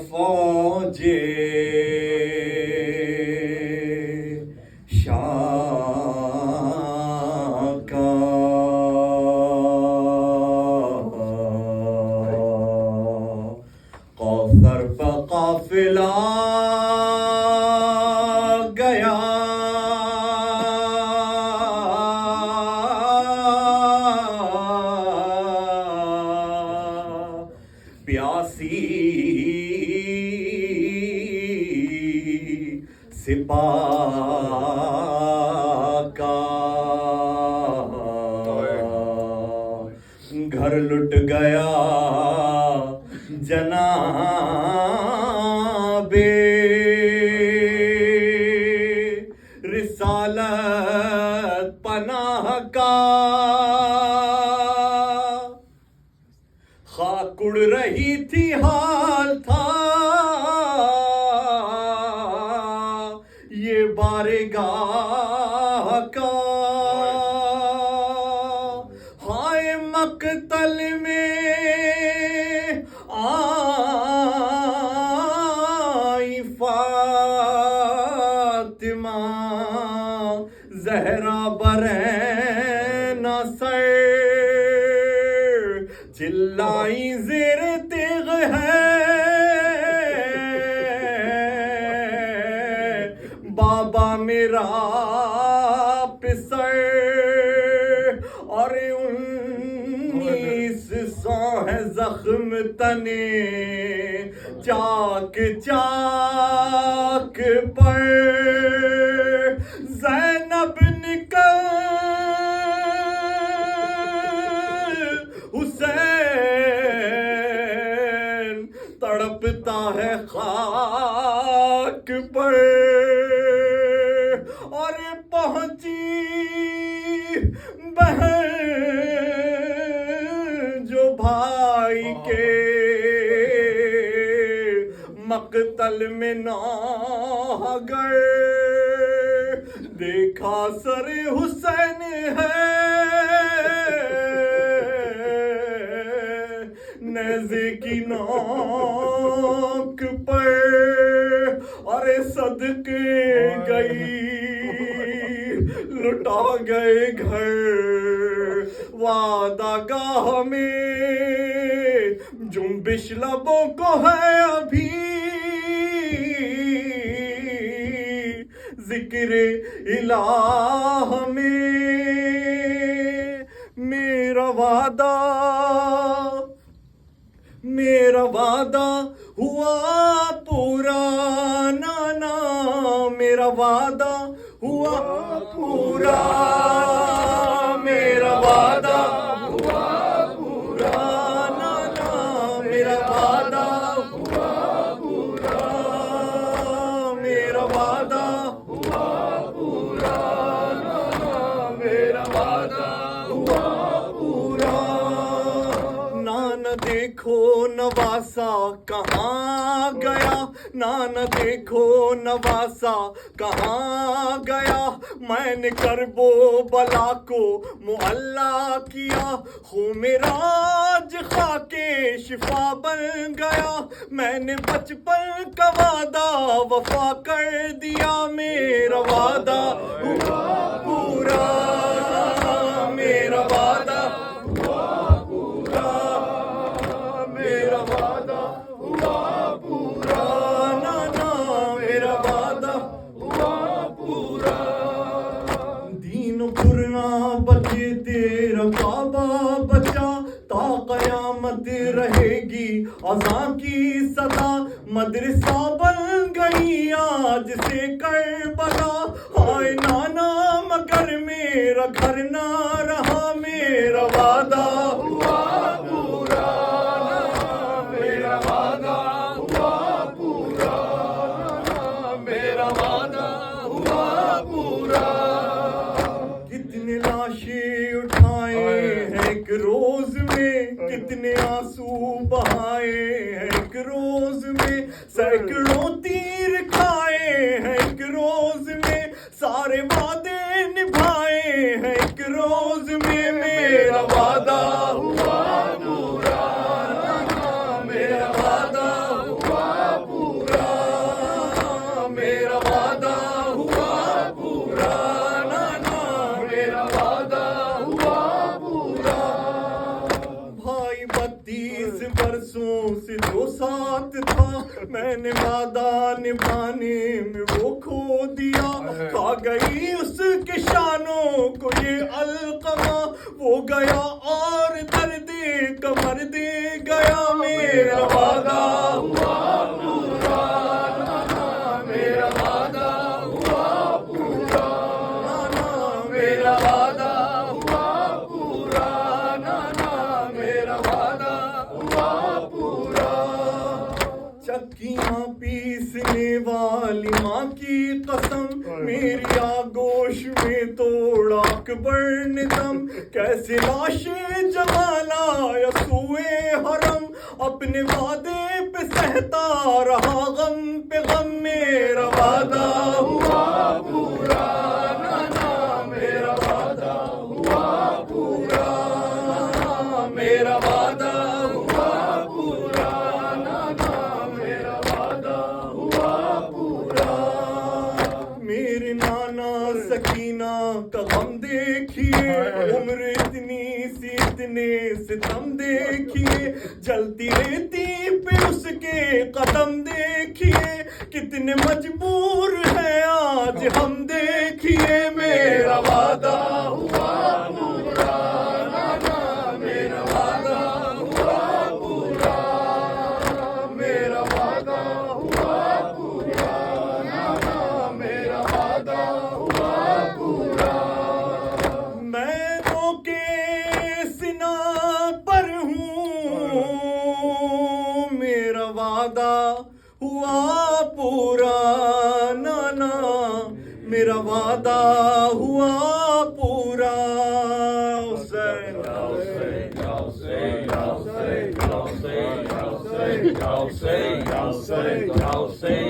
फौजे शाह का कौसर पे काफिला गया, प्यासी सिपाह का घर लुट गया जनाबे रिसालत पनाह का, खाक उड़ रही थी हाल था ये बारगाह का। हाय मकतल में आई फातिमा ज़हरा बरैना सर, चिल्लाई ज़ेर तेग है बाबा मेरा पिसर, और 1900 है जख्म तने चाक चाक पर, ज़ैनब निकल हुसैन तड़पता है खाक पर, और पहुंची बहन जो भाई के मकतल में नागर, देखा सरे हुसैन है नेज़े की नोक पर, अरे सदके गई लुटा गए घर वादागाह में, जुम्बिश लबों को है अभी जिक्र इलाह में, मेरा वादा हुआ पूरा नाना, मेरा वादा हुआ पूरा, मेरा वादा हुआ पूरा नाना, मेरा वादा हुआ पूरा, मेरा वादा हुआ पूरा नाना, मेरा वादा हुआ पूरा। नाना देखो नवासा कहाँ गया, नाना देखो नवासा कहाँ गया, मैंने करबो बला को मुअल्ला किया, हो मेराज खाके शिफा बन गया, मैंने बचपन का वादा वफा कर दिया, मेरा वादा हुआ पूरा, मेरा वादा हुआ पूरा, मेरा वादा हुआ पूरा नाना, मेरा वादा हुआ पूरा। दीन पुरना बचे तेरा काबा बचा, ता कयामत रहेगी अज़ां की सदा, मदरसा बन गई आज से करबला, हाय नाना मगर मेरा घर ना रहा, मेरा वादा हुआ पूरा, मेरा वादा हुआ पूरा, मेरा वादा हुआ पूरा। कितने लाशें उठाए हैं एक रोज में, कितने आंसू बहाए हैं एक रोज में, सैकड़ों तीर खाए सारे वादे निभाए हैं एक रोज में, मेरा वादा हुआ पूरा, मेरा वादा हुआ पूरा, मेरा वादा हुआ पूरा, ना ना मेरा वादा हुआ पूरा। भाई 32 वर्षों से जो साथ था, मैंने वादा निभाने में वो खो दिया। खा गई उसके शानों को ये अलकमा, वो गया और दर्दे कमर दे गया। मेरा वादा हुआ पूरा, मेरा वादा हुआ पूरा, मेरा वादा हुआ पूरा, मेरा वादा हुआ पूरा। चक्कियां पीसने वाली माँ की कसम, मेरी आगोश में तोड़ा अकबर ने दम। कैसे लाशें जमाना या सुए हरम, अपने वादे पे सहता रहा गम पे गम। मेरा वादा हुआ पूरा, ना मेरा वादा हुआ पूरा, मेरा वादा हुआ पूरा, ना मेरा वादा हुआ पूरा। मेरे नाना सकीना का गम देखिए, उम्र इतनी सी इतने सितम देखिए। जलती रेती पे उसके कदम देखिए, कितने मजबूर हैं आज हम देखिए। मेरा वादा हुआ पूरा, ना मेरा वादा हुआ पूरा, मेरा वादा हुआ पूरा, ना मेरा वादा हुआ पूरा। मैं तो के सिना पर हूँ, मेरा वादा हुआ पूरा, ना मेरा वादा हुआ पूरा। Hussain Y'all say,